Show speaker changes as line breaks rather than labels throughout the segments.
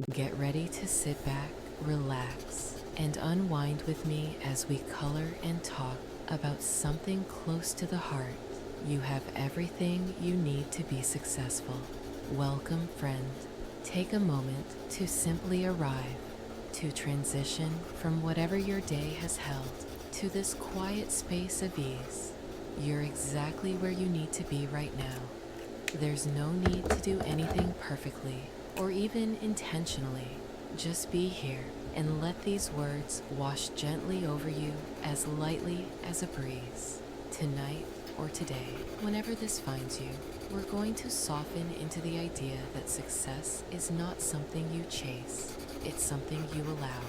Get ready to sit back, relax, and unwind with me as we color and talk about something close to the heart. You have everything you need to be successful. Welcome, friend. Take a moment to simply arrive, to transition from whatever your day has held to this quiet space of ease. You're exactly where you need to be right now. There's no need to do anything perfectly or even intentionally. Just be here and let these words wash gently over you as lightly as a breeze. Tonight or today, whenever this finds you, we're going to soften into the idea that success is not something you chase, it's something you allow,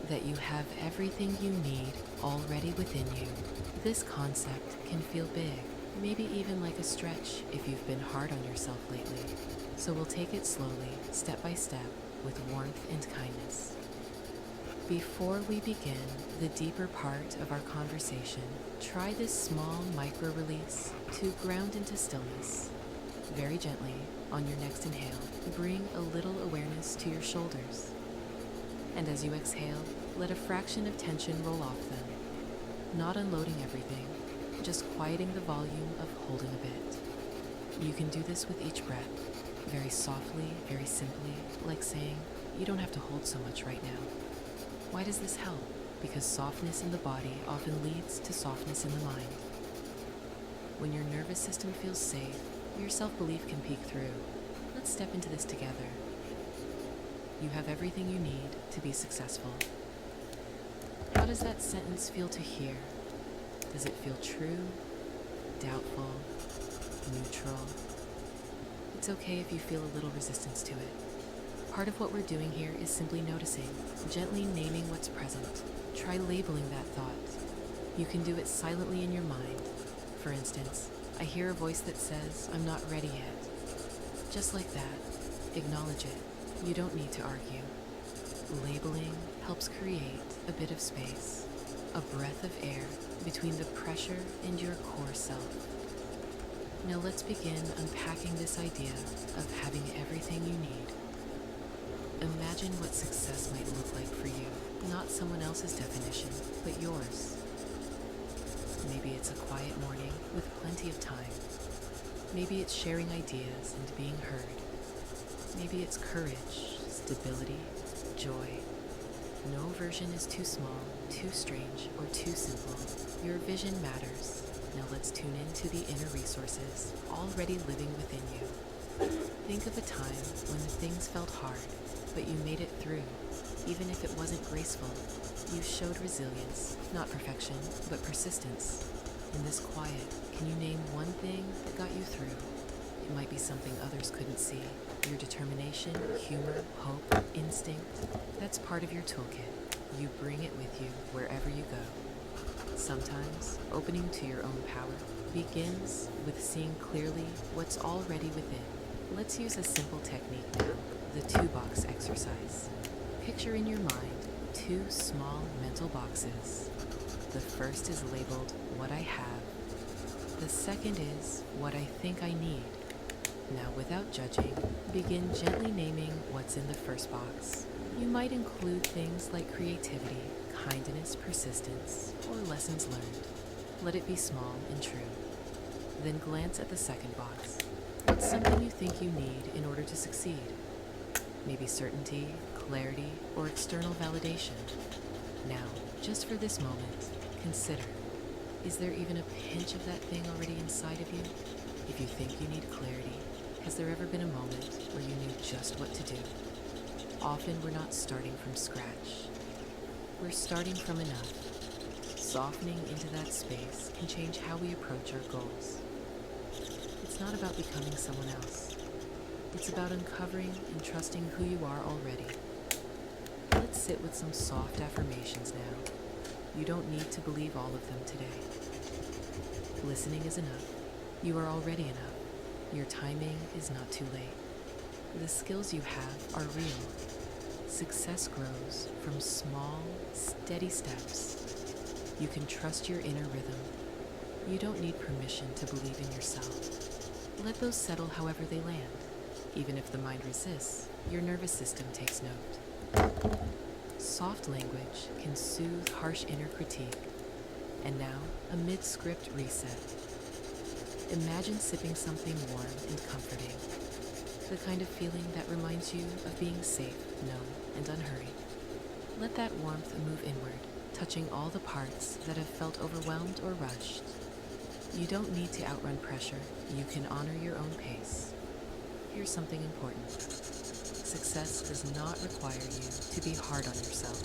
that you have everything you need already within you. This concept can feel big, maybe even like a stretch if you've been hard on yourself lately. So we'll take it slowly, step by step, with warmth and kindness. Before we begin the deeper part of our conversation, try this small micro release to ground into stillness. Very gently, on your next inhale, bring a little awareness to your shoulders. And as you exhale, let a fraction of tension roll off them. Not unloading everything, just quieting the volume of holding a bit. You can do this with each breath, very softly, very simply, like saying, you don't have to hold so much right now. Why does this help? Because softness in the body often leads to softness in the mind. When your nervous system feels safe, your self-belief can peek through. Let's step into this together. You have everything you need to be successful. How does that sentence feel to hear? Does it feel true, doubtful, neutral? It's okay if you feel a little resistance to it. Part of what we're doing here is simply noticing, gently naming what's present. Try labeling that thought. You can do it silently in your mind. For instance, I hear a voice that says, I'm not ready yet. Just like that, acknowledge it. You don't need to argue. Labeling helps create a bit of space, a breath of air between the pressure and your core self. Now let's begin unpacking this idea of having everything you need. Imagine what success might look like for you, not someone else's definition, but yours. Maybe it's a quiet morning with plenty of time. Maybe it's sharing ideas and being heard. Maybe it's courage, stability, joy. No version is too small, too strange, or too simple. Your vision matters. Now let's tune into the inner resources already living within you. Think of a time when things felt hard, but you made it through. Even if it wasn't graceful, you showed resilience, not perfection, but persistence. In this quiet, can you name one thing that got you through? It might be something others couldn't see. Your determination, humor, hope, instinct, that's part of your toolkit. You bring it with you wherever you go. Sometimes, opening to your own power begins with seeing clearly what's already within. Let's use a simple technique now, the two-box exercise. Picture in your mind two small mental boxes. The first is labeled what I have. The second is what I think I need. Now, without judging, begin gently naming what's in the first box. You might include things like creativity, kindness, persistence, or lessons learned. Let it be small and true. Then glance at the second box. What's something you think you need in order to succeed? Maybe certainty, clarity, or external validation. Now, just for this moment, consider, is there even a pinch of that thing already inside of you? If you think you need clarity, has there ever been a moment where you knew just what to do? Often we're not starting from scratch. We're starting from enough. Softening into that space can change how we approach our goals. It's not about becoming someone else. It's about uncovering and trusting who you are already. Let's sit with some soft affirmations now. You don't need to believe all of them today. Listening is enough. You are already enough. Your timing is not too late. The skills you have are real. Success grows from small, steady steps. You can trust your inner rhythm. You don't need permission to believe in yourself. Let those settle however they land. Even if the mind resists, your nervous system takes note. Soft language can soothe harsh inner critique. And now, a mid-script reset. Imagine sipping something warm and comforting. The kind of feeling that reminds you of being safe, known, and unhurried. Let that warmth move inward, touching all the parts that have felt overwhelmed or rushed. You don't need to outrun pressure. You can honor your own pace. Here's something important. Success does not require you to be hard on yourself.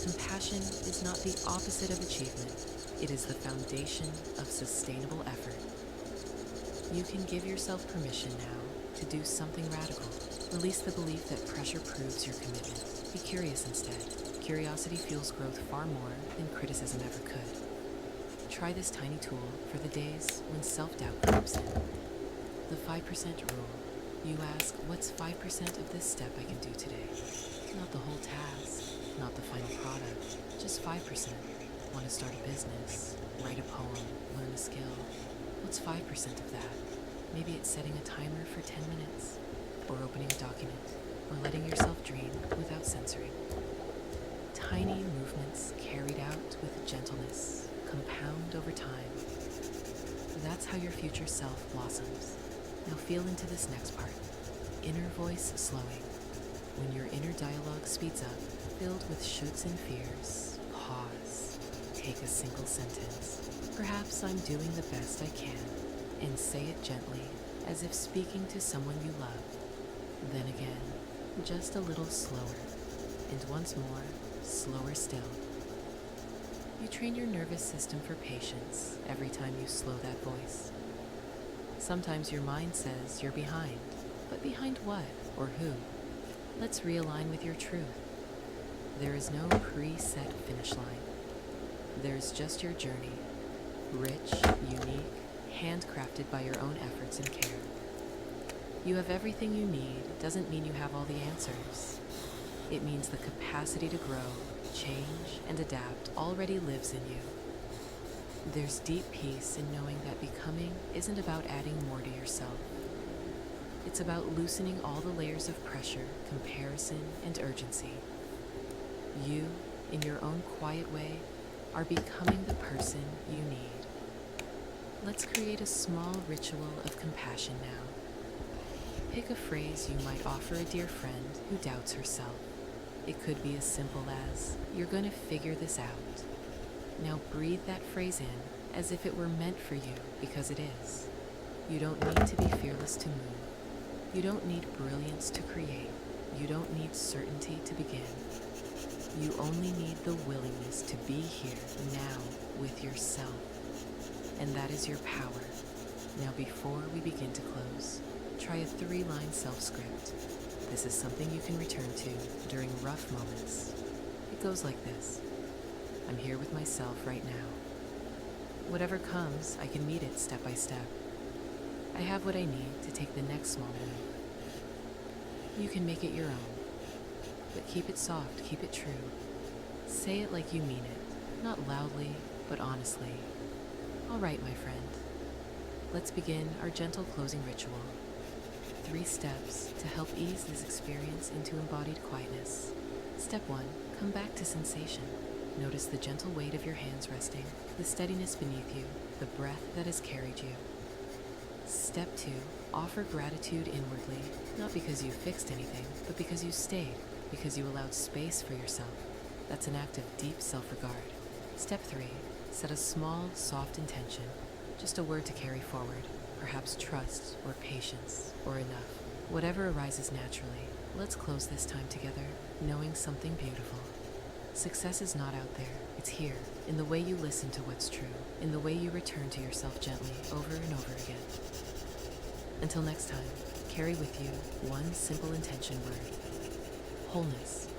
Compassion is not the opposite of achievement. It is the foundation of sustainable effort. You can give yourself permission now to do something radical. Release the belief that pressure proves your commitment. Be curious instead. Curiosity fuels growth far more than criticism ever could. Try this tiny tool for the days when self-doubt creeps in. The 5% rule. You ask, what's 5% of this step I can do today? Not the whole task, not the final product, just 5%. Want to start a business, write a poem, learn a skill. What's 5% of that? Maybe it's setting a timer for 10 minutes, or opening a document, or letting yourself dream without censoring. Tiny movements carried out with gentleness compound over time. That's how your future self blossoms. Now feel into this next part. Inner voice slowing. When your inner dialogue speeds up, filled with shoulds and fears, pause. Take a single sentence. Perhaps I'm doing the best I can, and say it gently, as if speaking to someone you love. Then again, just a little slower, and once more, slower still. You train your nervous system for patience every time you slow that voice. Sometimes your mind says you're behind, but behind what or who? Let's realign with your truth. There is no preset finish line. There's just your journey, rich, unique, handcrafted by your own efforts and care. You have everything you need doesn't mean you have all the answers. It means the capacity to grow, change, and adapt already lives in you. There's deep peace in knowing that becoming isn't about adding more to yourself. It's about loosening all the layers of pressure, comparison, and urgency. You, in your own quiet way, are becoming the person you need. Let's create a small ritual of compassion now. Pick a phrase you might offer a dear friend who doubts herself. It could be as simple as, "You're going to figure this out." Now breathe that phrase in as if it were meant for you, because it is. You don't need to be fearless to move. You don't need brilliance to create. You don't need certainty to begin. You only need the willingness to be here now with yourself. And that is your power. Now before we begin to close, try a 3-line self-script. This is something you can return to during rough moments. It goes like this. I'm here with myself right now. Whatever comes, I can meet it step by step. I have what I need to take the next small move. You can make it your own, but keep it soft, keep it true. Say it like you mean it, not loudly, but honestly. All right, my friend. Let's begin our gentle closing ritual. 3 steps to help ease this experience into embodied quietness. Step 1, come back to sensation. Notice the gentle weight of your hands resting, the steadiness beneath you, the breath that has carried you. Step 2, offer gratitude inwardly, not because you fixed anything, but because you stayed, because you allowed space for yourself. That's an act of deep self-regard. Step 3, set a small, soft intention, just a word to carry forward, perhaps trust or patience or enough. Whatever arises naturally, let's close this time together, knowing something beautiful. Success is not out there, it's here, in the way you listen to what's true, in the way you return to yourself gently over and over again. Until next time, carry with you one simple intention word: wholeness.